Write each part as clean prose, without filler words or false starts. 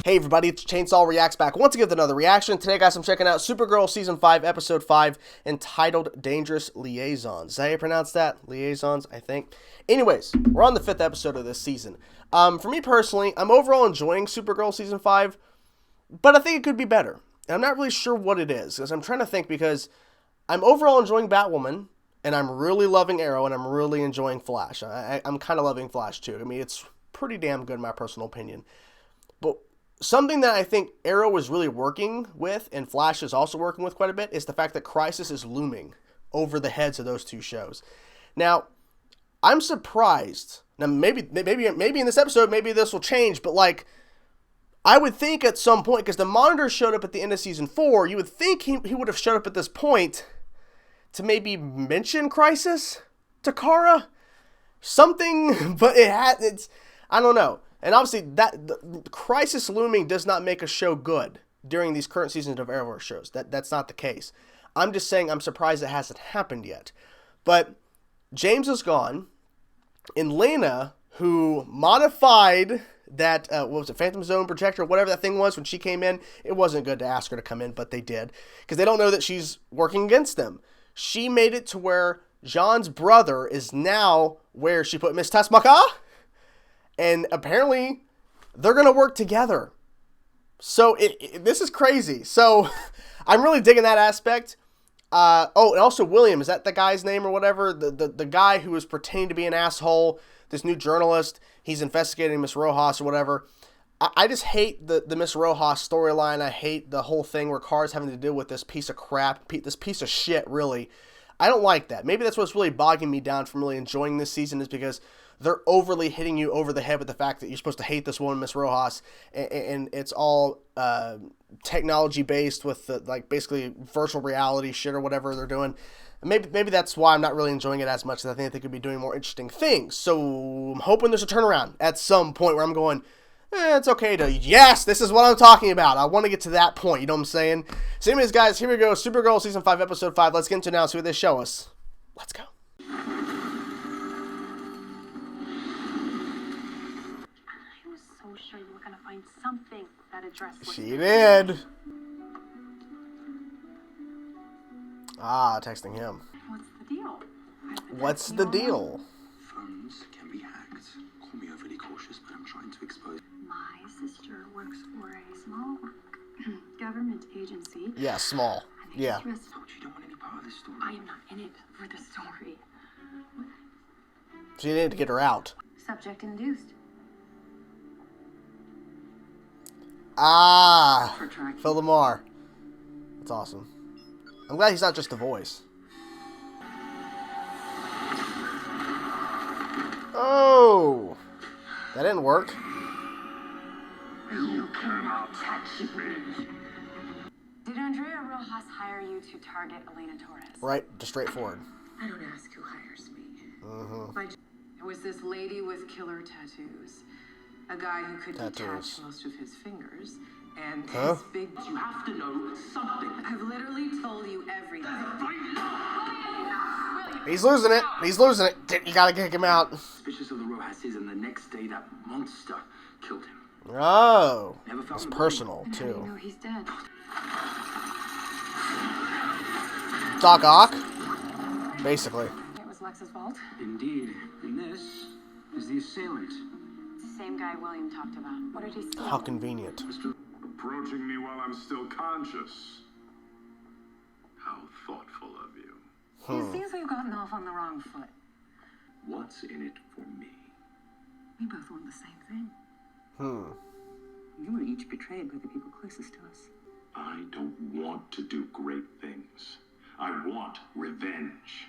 Hey everybody, it's Chainsaw Reacts back once again with another reaction. Today, guys, I'm checking out Supergirl Season 5, Episode 5, entitled Dangerous Liaisons. Is that how you pronounce that? Liaisons, I think. Anyways, we're on the 5th episode of this season. For me personally, I'm overall enjoying Supergirl Season 5, but I think it could be better. And I'm not really sure what it is, because I'm trying to think, because I'm overall enjoying Batwoman, and I'm really loving Arrow, and I'm really enjoying Flash. I'm kind of loving Flash, too. I mean, it's pretty damn good in my personal opinion. But something that I think Arrow is really working with, and Flash is also working with quite a bit, is the fact that Crisis is looming over the heads of those two shows. Now, I'm surprised. Now, maybe in this episode, maybe this will change, but like, I would think at some point, because the Monitor showed up at the end of Season 4, you would think he would have showed up at this point to maybe mention Crisis to Kara? Something, but it's, I don't know. And obviously, the Crisis looming does not make a show good during these current seasons of Arrowverse shows. That's not the case. I'm just saying I'm surprised it hasn't happened yet. But James is gone, and Lena, who modified that, what was it, Phantom Zone projector, whatever that thing was when she came in, it wasn't good to ask her to come in, but they did. Because they don't know that she's working against them. She made it to where Jean's brother is now where she put Miss Tasmaka. And apparently, they're going to work together. So, this is crazy. So, I'm really digging that aspect. Oh, and also William, is that the guy's name or whatever? The guy who was pretending to be an asshole, this new journalist, he's investigating Miss Rojas or whatever. I just hate the Miss Rojas storyline. I hate the whole thing where Kara's having to deal with this piece of crap, this piece of shit, really. I don't like that. Maybe that's what's really bogging me down from really enjoying this season, is because they're overly hitting you over the head with the fact that you're supposed to hate this woman, Miss Rojas, and it's all technology based with the, like, basically virtual reality shit or whatever they're doing. Maybe that's why I'm not really enjoying it as much, as I think they could be doing more interesting things. So I'm hoping there's a turnaround at some point where I'm going, it's okay to, yes, this is what I'm talking about. I want to get to that point, you know what I'm saying? So anyways, guys, here we go. Supergirl Season 5, Episode 5. Let's get into it now, see what they show us. Let's go. Sure you were gonna find something that addressed what she did. Ah, texting him. What's the deal? What's the deal? Phones can be hacked. Call me overly cautious, but I'm trying to expose. My sister works for a small government agency. Yeah, small. Yeah. You don't want any part of this story. I am not in it for the story. She needed to get her out. Subject induced. Ah, Phil Lamar. That's awesome. I'm glad he's not just a voice. Oh, that didn't work. You cannot touch me. Did Andrea Rojas hire you to target Elena Torres? Right, just straightforward. I don't ask who hires me. It was this lady with killer tattoos. A guy who could detach most of his fingers. And his big... You have to know something. I've literally told you everything. He's losing it. He's losing it. You gotta kick him out. Suspicious of the Rojases, and the next day that monster killed him. Oh, it's personal, How do too. you know he's dead? Doc Ock, basically. It was Lex's fault. Indeed. And this is the assailant. It's the same guy William talked about. What did he say? How convenient. Approaching me while I'm still conscious. How thoughtful of you. It seems we've gotten off on the wrong foot. What's in it for me? We both want the same thing. You were each betrayed by the people closest to us. I don't want to do great things. I want revenge.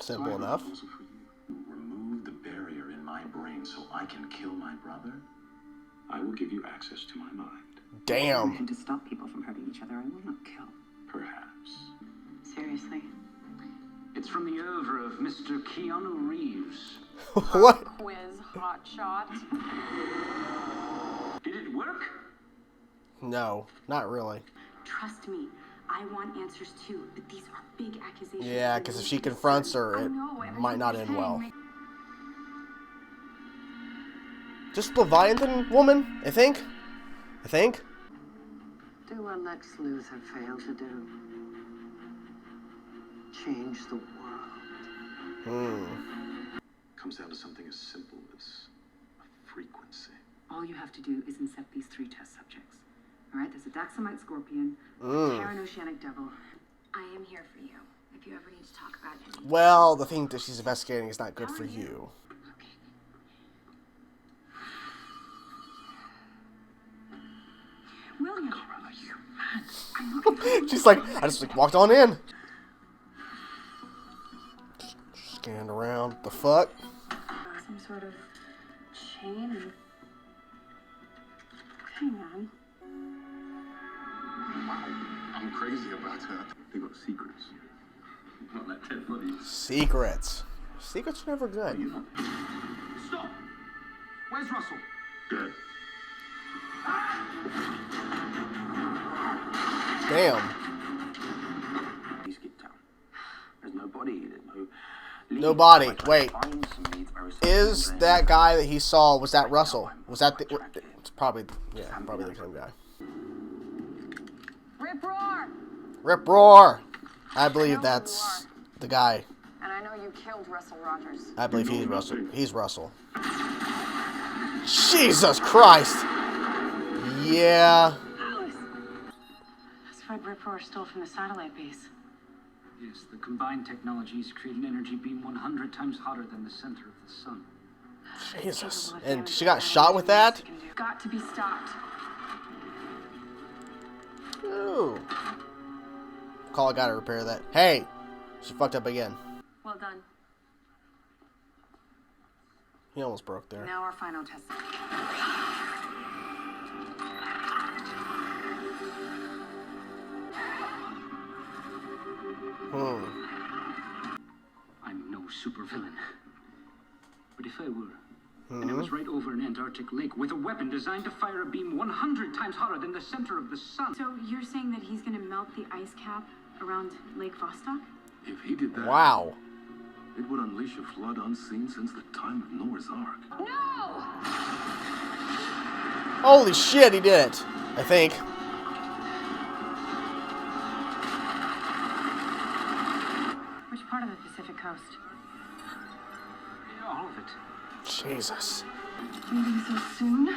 Simple enough. For you. Remove the barrier in my brain so I can kill my brother. I will give you access to my mind. Damn. And to stop people from hurting each other, I will not kill. Perhaps. Seriously. It's from the oeuvre of Mr. Keanu Reeves. What? Quiz hotshot. Did it work? No, not really. Trust me, I want answers too, but these are big accusations. Yeah, because if she confronts her, it might not end well. Just Leviathan woman, I think. I think. Do what Lex Luthor failed to do. Change the world. Comes down to something as simple as a frequency. All you have to do is incept these 3 test subjects. All right, there's a Daxamite scorpion, a Terran oceanic devil. I am here for you if you ever need to talk about anything. Well, the thing that she's investigating is not good for you. William, Carla, you I'm looking for She's like, I just like, walked on in. Scanned around. What the fuck? some sort of chain and... Hang on. Wow, I'm crazy about that. They got secrets. Not that dead body. Secrets. Secrets are never good. You know. Stop! Where's Russell? Dead. Damn. Please get down. There's no body. There's no... No body. Wait. Is that guy that he saw, was that Russell? Was that the... It's probably... Yeah, probably the same guy. Rip roar! Rip roar! I believe that's the guy. And I know you killed Russell Rogers. I believe he's Russell. He's Russell. Jesus Christ! Yeah. That's what Rip Roar stole from the satellite base. Yes, the combined technologies create an energy beam 100 times hotter than the center of the sun. Jesus. And she got shot with that? Got to be stopped. Ooh. Call a guy to repair that. Hey! She fucked up again. Well done. He almost broke there. Now our final test. I'm no supervillain. But if I were, and I was right over an Antarctic lake with a weapon designed to fire a beam 100 times hotter than the center of the sun. So you're saying that he's gonna melt the ice cap around Lake Vostok? If he did that, Wow. it would unleash a flood unseen since the time of Noah's Ark. No! Holy shit, he did it. I think. Which part of the Pacific Coast? All of it. Jesus. Leaving so soon?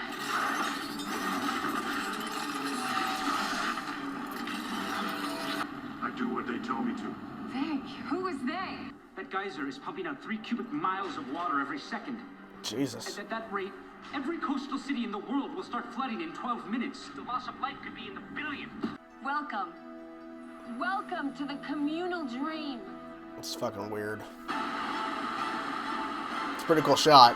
I do what they tell me to. They? Who is they? That geyser is pumping out 3 cubic miles of water every second. Jesus. At that rate, every coastal city in the world will start flooding in 12 minutes. The loss of life could be in the billions. Welcome. Welcome to the communal dream. It's fucking weird. It's a pretty cool shot.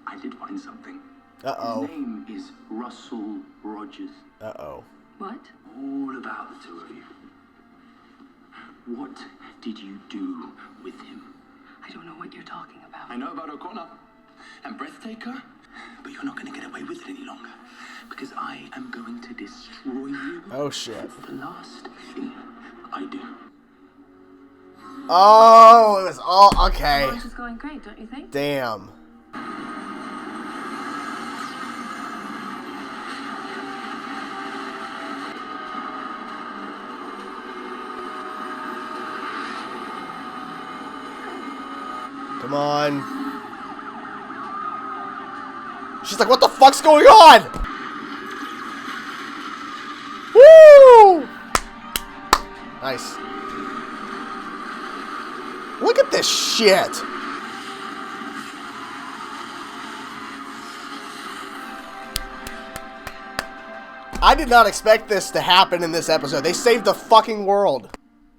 I did find something. Uh-oh. His name is Russell Rogers. Uh-oh. What? All about the 2 of you. What did you do with him? I don't know what you're talking about. I know about O'Connor and Breathtaker, but you're not going to get away with it any longer. Because I am going to destroy you. Oh, shit. The last thing I do. Oh, it was all... Okay. This is going great, don't you think? Damn. Come on. She's like, what the fuck's going on? Woo! Nice. Look at this shit. I did not expect this to happen in this episode. They saved the fucking world.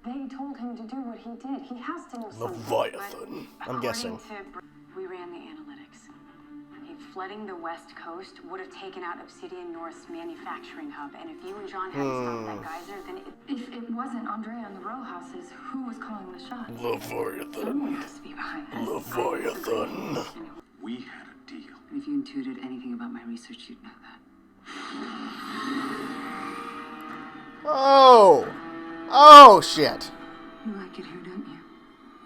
They told him to do what he did. He has to know something. Leviathan. I'm guessing. We ran the analytics. Flooding the West Coast would have taken out Obsidian North's manufacturing hub. And if you and John hadn't stopped that geyser, then if it wasn't Andrea and the row houses, who was calling the shots? Leviathan. Someone has to be behind this. Leviathan. We had a deal. And if you intuited anything about my research, you'd know that. Oh. Oh, shit. You like it here, don't you?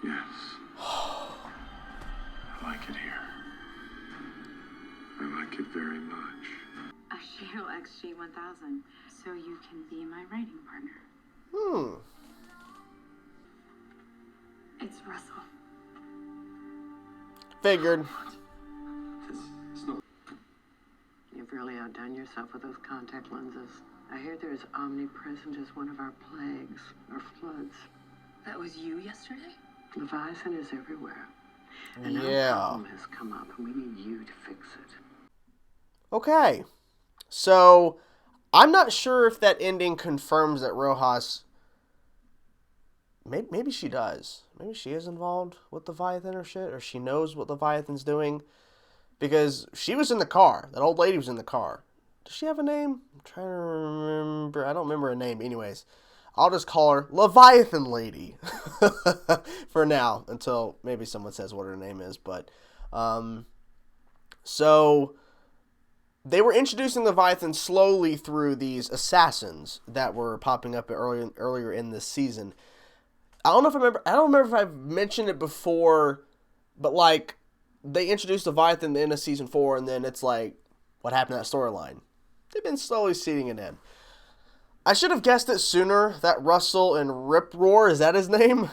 Yes. I like it here. like it very much. A Shale XG1000, so you can be my writing partner. It's Russell. Figured. It's not. You've really outdone yourself with those contact lenses. I hear they're as omnipresent as one of our plagues or floods. That was you yesterday? Leviathan is everywhere. And our Yeah. problem has come up, and we need you to fix it. Okay. So, I'm not sure if that ending confirms that Rojas... Maybe she does. Maybe she is involved with Leviathan or shit, or she knows what Leviathan's doing. Because she was in the car. That old lady was in the car. Does she have a name? I'm trying to remember. I don't remember her name. Anyways, I'll just call her Leviathan Lady for now, until maybe someone says what her name is. But, so they were introducing Leviathan slowly through these assassins that were popping up earlier in this season. I don't remember if I've mentioned it before, but like, they introduced Leviathan in season 4, and then it's like, what happened to that storyline? They've been slowly seeding it in. I should have guessed it sooner that Russell and Rip Roar, is that his name?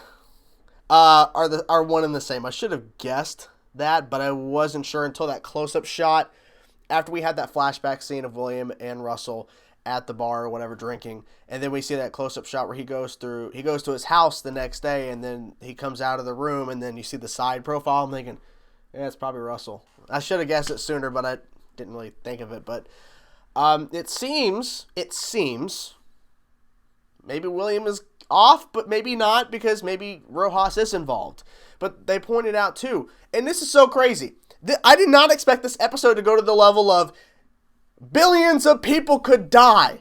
Are one and the same. I should have guessed that, but I wasn't sure until that close-up shot after we had that flashback scene of William and Russell at the bar or whatever drinking, and then we see that close-up shot where he goes to his house the next day, and then he comes out of the room, and then you see the side profile. I'm thinking, yeah, it's probably Russell. I should have guessed it sooner, but I didn't really think of it. But it seems maybe William is off, but maybe not, because maybe Rojas is involved. But they pointed out too, and this is so crazy. I did not expect this episode to go to the level of billions of people could die.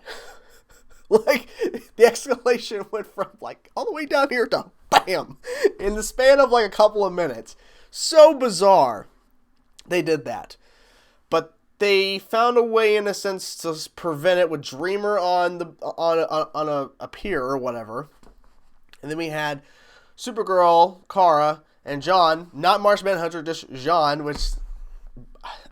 Like, the escalation went from, like, all the way down here to bam, in the span of, like, a couple of minutes. So bizarre they did that. But they found a way, in a sense, to prevent it with Dreamer on a pier or whatever. And then we had Supergirl, Kara, and John, not Martian Manhunter, just John, which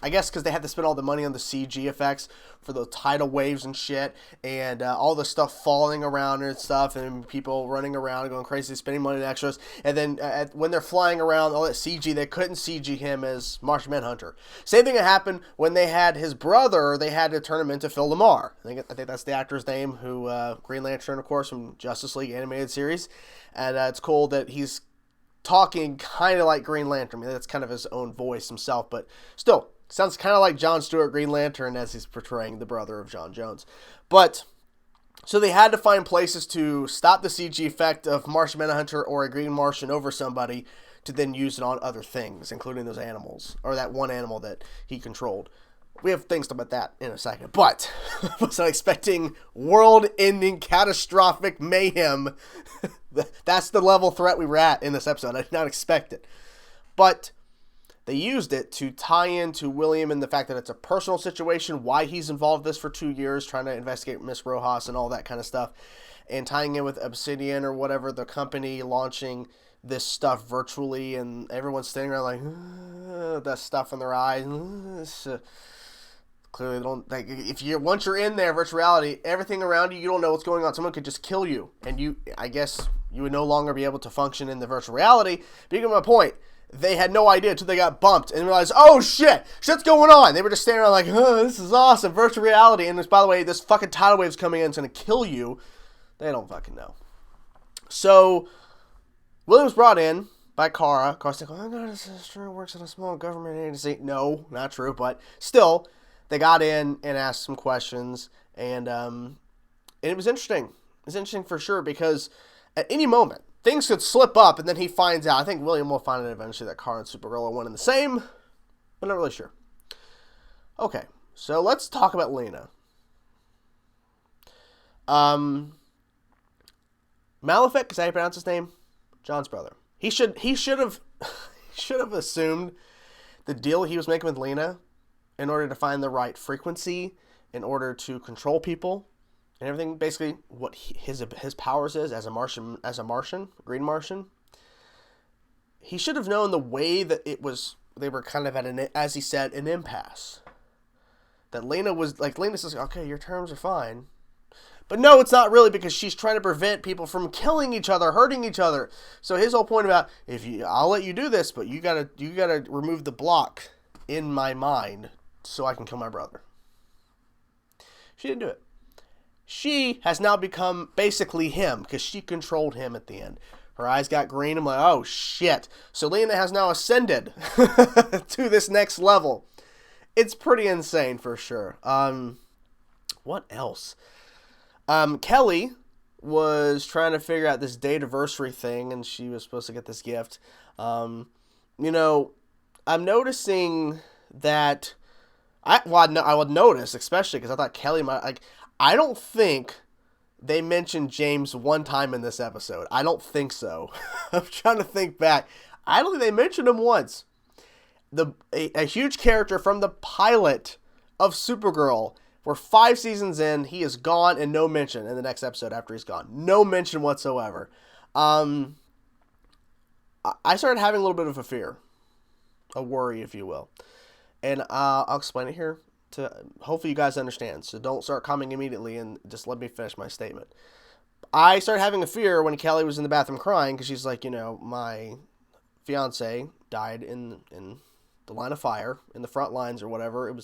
I guess because they had to spend all the money on the CG effects for the tidal waves and shit, and all the stuff falling around and stuff, and people running around going crazy, spending money on extras. And then when they're flying around, all that CG, they couldn't CG him as Martian Manhunter. Same thing that happened when they had his brother. They had to turn him into Phil Lamar. I think that's the actor's name, who Green Lantern, of course, from Justice League animated series. And it's cool that he's talking kind of like Green Lantern. I mean, that's kind of his own voice himself, but still, sounds kind of like John Stewart, Green Lantern, as he's portraying the brother of John Jones. But, so they had to find places to stop the CG effect of Martian Manhunter or a Green Martian over somebody to then use it on other things, including those animals, or that one animal that he controlled. We have things about that in a second, but I was not expecting world-ending catastrophic mayhem. That's the level of threat we were at in this episode. I did not expect it. But they used it to tie into William and the fact that it's a personal situation, why he's involved in this for 2 years, trying to investigate Miss Rojas and all that kind of stuff, and tying in with Obsidian or whatever, the company launching this stuff virtually, and everyone's standing around like, that stuff in their eyes. Clearly, they don't, like, once you're in there, virtual reality, everything around you, you don't know what's going on. Someone could just kill you, and I guess you would no longer be able to function in the virtual reality. But you get my point. They had no idea until they got bumped and realized, oh shit's going on. They were just standing around like, oh, this is awesome, virtual reality. And by the way, this fucking tidal wave's coming in, it's going to kill you. They don't fucking know. So, William was brought in by Kara. Kara's like, oh god, this sister works at a small government agency. No, not true, but still, they got in and asked some questions, and it was interesting. It was interesting for sure, because at any moment, things could slip up, and then he finds out. I think William will find out eventually that Kara and Supergirl are one and the same, but not really sure. Okay, so let's talk about Lena. Malefic, is that how you pronounce his name? John's brother. He should have assumed the deal he was making with Lena in order to find the right frequency, in order to control people, and everything, basically what his powers is as a Martian, Green Martian. He should have known the way that they were kind of at as he said, an impasse. That Lena says, okay, your terms are fine. But no, it's not really, because she's trying to prevent people from killing each other, hurting each other. So his whole point about, I'll let you do this, but you gotta remove the block in my mind so I can kill my brother. She didn't do it. She has now become basically him, because she controlled him at the end. Her eyes got green. I'm like, oh shit. So Lena has now ascended to this next level. It's pretty insane for sure. What else? Kelly was trying to figure out this date-iversary thing, and she was supposed to get this gift. I'm noticing that I would notice, especially because I thought Kelly might, I don't think they mentioned James one time in this episode. I don't think so. I'm trying to think back. I don't think they mentioned him once. A huge character from the pilot of Supergirl. We're 5 seasons in. He is gone and no mention in the next episode after he's gone. No mention whatsoever. I started having a little bit of a fear. A worry, if you will. And I'll explain it here. Hopefully you guys understand. So don't start commenting immediately and just let me finish my statement. I started having a fear when Kelly was in the bathroom crying because she's like, my fiance died in the line of fire, in the front lines or whatever.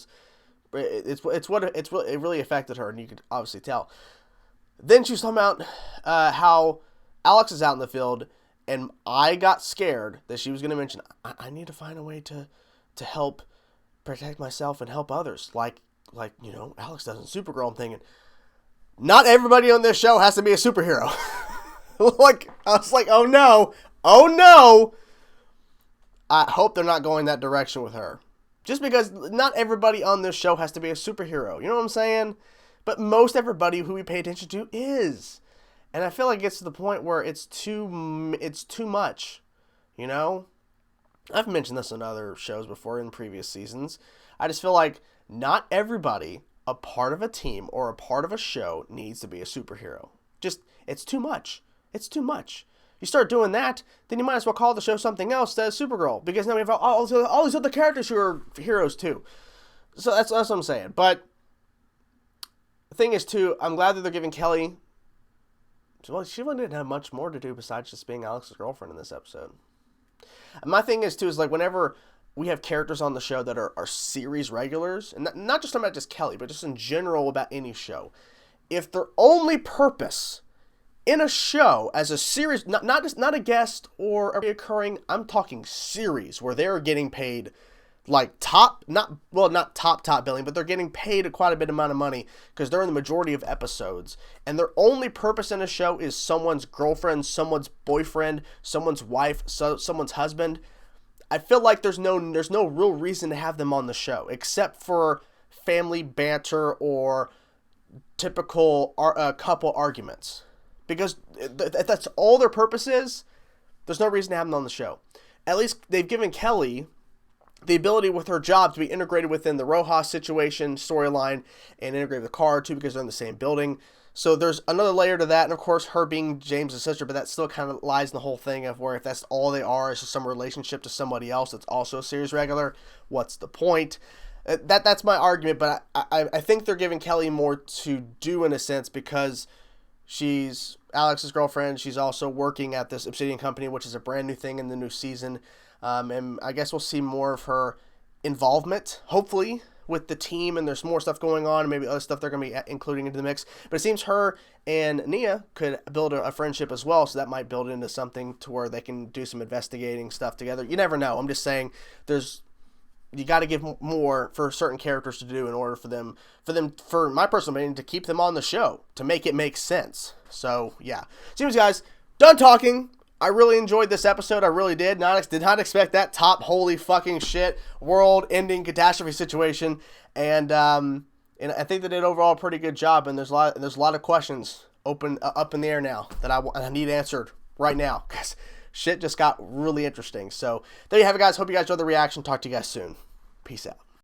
It really affected her, and you could obviously tell. Then she was talking about how Alex is out in the field, and I got scared that she was going to mention, I need to find a way to help protect myself and help others, like Alex does in Supergirl. I'm thinking, not everybody on this show has to be a superhero. I was like, oh no. I hope they're not going that direction with her. Just because not everybody on this show has to be a superhero. You know what I'm saying? But most everybody who we pay attention to is. And I feel like it gets to the point where it's too much. I've mentioned this in other shows before in previous seasons. I just feel like not everybody a part of a team or a part of a show needs to be a superhero. It's too much. It's too much. You start doing that, then you might as well call the show something else instead of Supergirl, because now we have all these other characters who are heroes too. So that's what I'm saying. But the thing is too, I'm glad that they're giving Kelly. Well, she really didn't have much more to do besides just being Alex's girlfriend in this episode. And my thing is too, is whenever we have characters on the show that are series regulars, and not just about just Kelly, but just in general about any show, if their only purpose in a show as a series, not a guest or a recurring, I'm talking series where they're getting paid like not top billing, but they're getting paid quite a bit amount of money because they're in the majority of episodes, and their only purpose in a show is someone's girlfriend, someone's boyfriend, someone's wife, someone's husband. I feel like there's no real reason to have them on the show except for family banter or typical couple arguments. Because if that's all their purpose is, there's no reason to have them on the show. At least they've given Kelly the ability with her job to be integrated within the Rojas situation, storyline, and integrate with Kara too, because they're in the same building. So there's another layer to that, and of course her being James' sister, but that still kind of lies in the whole thing of where if that's all they are is just some relationship to somebody else that's also a series regular, what's the point? That's my argument, but I think they're giving Kelly more to do in a sense because she's Alex's girlfriend. She's also working at this Obsidian company, which is a brand new thing in the new season. And I guess we'll see more of her involvement, hopefully, with the team. And there's more stuff going on, and maybe other stuff they're going to be including into the mix. But it seems her and Nia could build a friendship as well. So that might build into something to where they can do some investigating stuff together. You never know. I'm just saying you got to give more for certain characters to do in order for my personal opinion, to keep them on the show, to make it make sense. So, yeah. Seems, guys, done talking. I really enjoyed this episode. I really did. Did not expect that top holy fucking shit world-ending catastrophe situation. And I think they did overall a pretty good job. And there's a lot of questions up in the air now that I need answered right now, because shit just got really interesting. So there you have it, guys. Hope you guys enjoyed the reaction. Talk to you guys soon. Peace out.